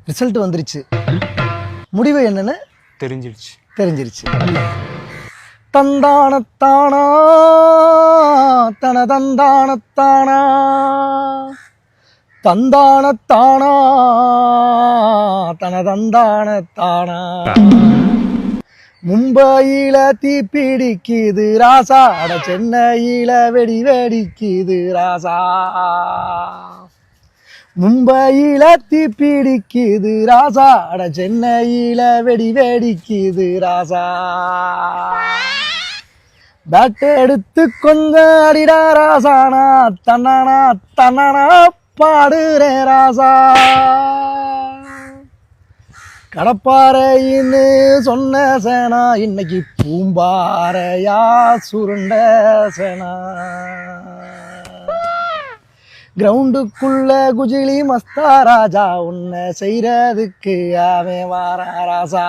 Result வந்துருச்சு. முடிவு என்னன்னு தெரிஞ்சிருச்சு. தந்தானத்தானா தன தந்தானத்தானா தந்தானத்தானா தன தந்தானத்தானா. மும்பையில தீப்பிடிக்குது ராசா, அட சென்னையில வெடி வெடிக்குது ராசா. மும்பையில தீப்பிடிக்குது ராசா, அட சென்னையில வெடி வெடிக்குது ராசா. பேட் எடுத்து கொஞ்சம் அடிடா ராசானா, தன்னானா தன்னானா பாடுறேன் ராசா. கடப்பாறைன்னு சொன்ன சேனா இன்னைக்கு பூம்பாறையா சுருண்ட சேனா. கிரவுண்டுக்குள்ள குஜிலி மஸ்தா ராஜா, உன்னை செய்யறதுக்கு அவன் வாரா ராசா.